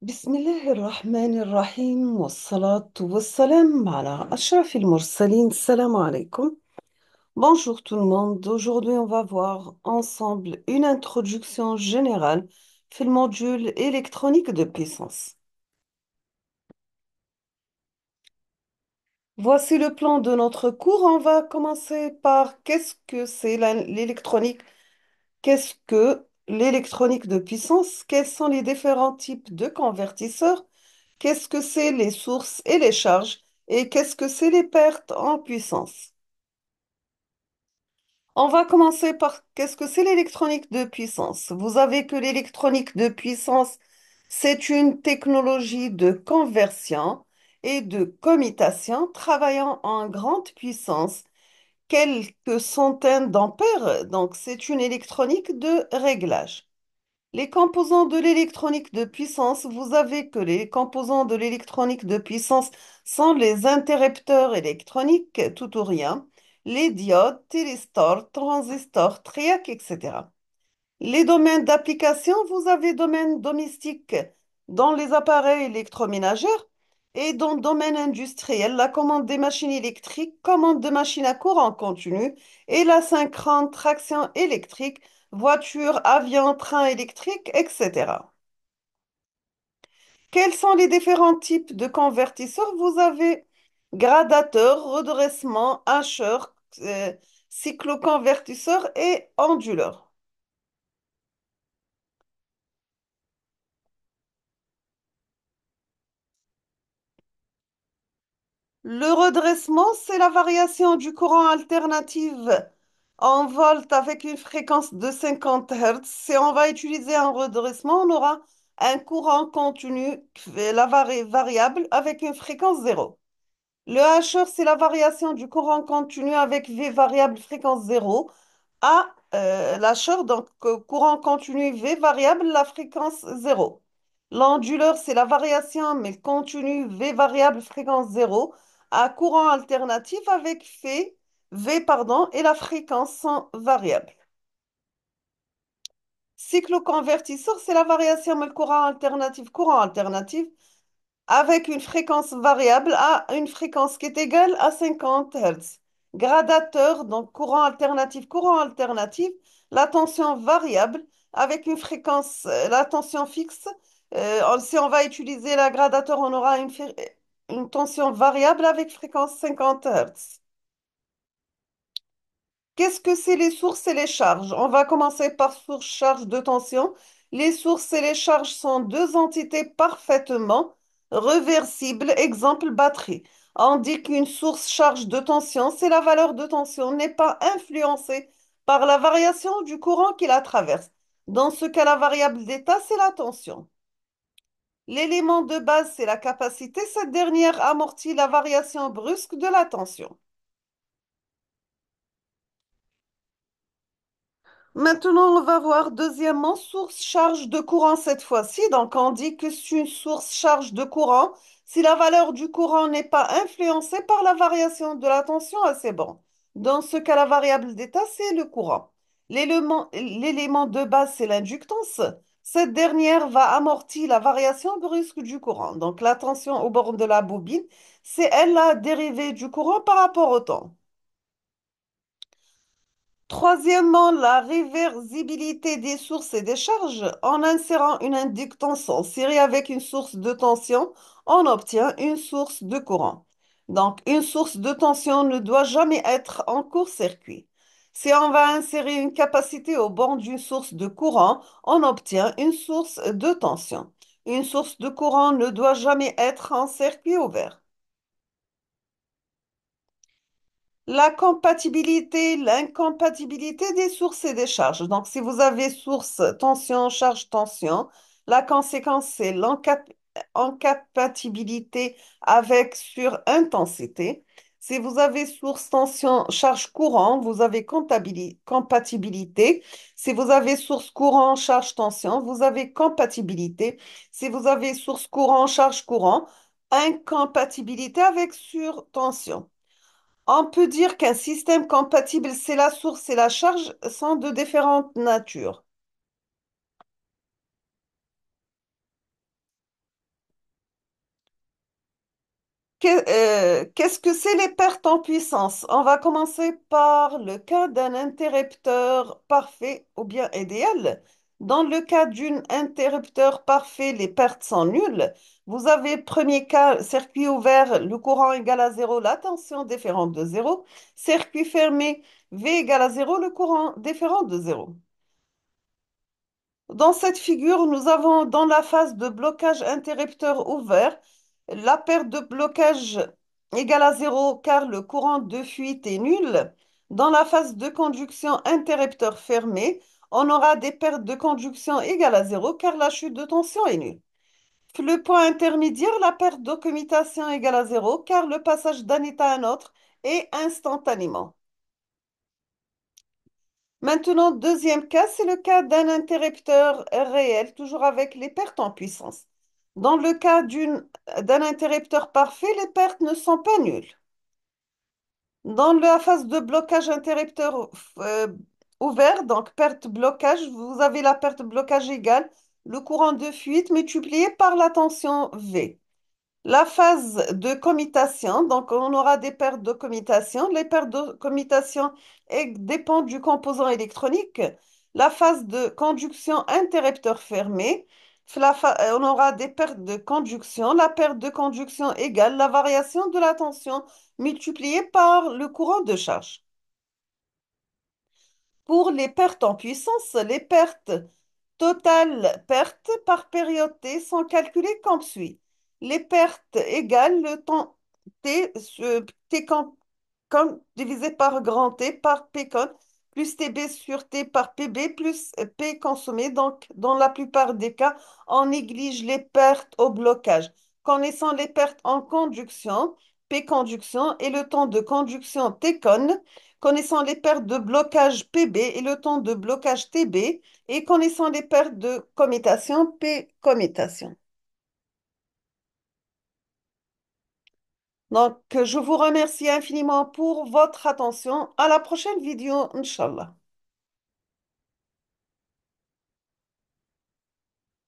بسم الله الرحمن الرحيم والصلاة والسلام على أشرف المرسلين. Salam alaikum. Bonjour tout le monde. Aujourd'hui, on va voir ensemble une introduction générale في المodule électronique de puissance. Voici le plan de notre cours. On va commencer par qu'est-ce que c'est l'électronique? Qu'est-ce que l'électronique de puissance? Quels sont les différents types de convertisseurs? Qu'est-ce que c'est les sources et les charges? Et qu'est-ce que c'est les pertes en puissance? On va commencer par qu'est-ce que c'est l'électronique de puissance? Vous avez que l'électronique de puissance, c'est une technologie de conversion et de commutation travaillant en grande puissance, quelques centaines d'ampères. Donc, c'est une électronique de réglage. Les composants de l'électronique de puissance, vous avez que les composants de l'électronique de puissance sont les interrupteurs électroniques, tout ou rien, les diodes, thyristors, transistors, triacs, etc. Les domaines d'application, vous avez domaine domestique dans les appareils électroménagers et dans le domaine industriel, la commande des machines électriques, commande de machines à courant continu et la synchrone traction électrique, voiture, avion, train électrique, etc. Quels sont les différents types de convertisseurs? Vous avez gradateur, redressement, hacheur, cycloconvertisseur et onduleur. Le redressement, c'est la variation du courant alternative en volts avec une fréquence de 50 Hz. Si on va utiliser un redressement, on aura un courant continu, variable, avec une fréquence zéro. Le hacheur, c'est la variation du courant continu avec V variable fréquence zéro à l'hacheur, donc courant continu V variable, la fréquence zéro. L'onduleur, c'est la variation, mais continue V variable fréquence zéro à courant alternatif avec V, pardon, et la fréquence sont variables. Cycloconvertisseur, c'est la variation, mais le courant alternatif avec une fréquence variable à une fréquence qui est égale à 50 Hz. Gradateur, donc courant alternatif, la tension variable avec une fréquence, la tension fixe. Si on va utiliser la gradateur, on aura une tension variable avec fréquence 50 Hz. Qu'est-ce que c'est les sources et les charges? On va commencer par source charge de tension. Les sources et les charges sont deux entités parfaitement réversibles. Exemple, batterie. On dit qu'une source charge de tension, c'est la valeur de tension n'est pas influencée par la variation du courant qui la traverse. Dans ce cas, la variable d'état, c'est la tension. L'élément de base, c'est la capacité. Cette dernière amortit la variation brusque de la tension. Maintenant, on va voir deuxièmement source charge de courant cette fois-ci. Donc, on dit que c'est une source charge de courant si la valeur du courant n'est pas influencée par la variation de la tension à ses bornes. Dans ce cas, la variable d'état, c'est le courant. L'élément de base, c'est l'inductance. Cette dernière va amortir la variation brusque du courant. Donc, la tension aux bornes de la bobine, c'est elle la dérivée du courant par rapport au temps. Troisièmement, la réversibilité des sources et des charges. En insérant une inductance en série avec une source de tension, on obtient une source de courant. Donc, une source de tension ne doit jamais être en court-circuit. Si on va insérer une capacité au bord d'une source de courant, on obtient une source de tension. Une source de courant ne doit jamais être en circuit ouvert. La compatibilité, l'incompatibilité des sources et des charges. Donc, si vous avez source, tension, charge, tension, la conséquence, c'est l'incompatibilité avec sur intensité. Si vous avez source, tension, charge, courant, vous avez compatibilité. Si vous avez source, courant, charge, tension, vous avez compatibilité. Si vous avez source, courant, charge, courant, incompatibilité avec sur tension. On peut dire qu'un système compatible, c'est la source et la charge sont de différentes natures. Qu'est-ce que c'est les pertes en puissance? On va commencer par le cas d'un interrupteur parfait ou bien idéal. Dans le cas d'un interrupteur parfait, les pertes sont nulles. Vous avez premier cas, circuit ouvert, le courant égal à zéro, la tension différente de zéro. Circuit fermé, V égale à zéro, le courant différent de zéro. Dans cette figure, nous avons dans la phase de blocage interrupteur ouvert, la perte de blocage égale à zéro car le courant de fuite est nul. Dans la phase de conduction interrupteur fermé, on aura des pertes de conduction égales à zéro car la chute de tension est nulle. Le point intermédiaire, la perte de commutation égale à zéro car le passage d'un état à un autre est instantanément. Maintenant, deuxième cas, c'est le cas d'un interrupteur réel, toujours avec les pertes en puissance. Dans le cas d'un interrupteur parfait, les pertes ne sont pas nulles. Dans la phase de blocage interrupteur ouvert, donc perte blocage, vous avez la perte blocage égale le courant de fuite multiplié par la tension V. La phase de commutation, donc on aura des pertes de commutation. Les pertes de commutation dépendent du composant électronique. La phase de conduction interrupteur fermé, on aura des pertes de conduction. La perte de conduction égale la variation de la tension multipliée par le courant de charge. Pour les pertes en puissance, les pertes totales pertes par période T sont calculées comme suit. Les pertes égales le temps T, T divisé par grand T par P con plus TB sur T par PB plus P consommé. Donc, dans la plupart des cas, on néglige les pertes au blocage. Connaissant les pertes en conduction, P conduction et le temps de conduction T con, connaissant les pertes de blocage PB et le temps de blocage TB, et connaissant les pertes de commutation P commutation. Donc, je vous remercie infiniment pour votre attention. À la prochaine vidéo, Inch'Allah.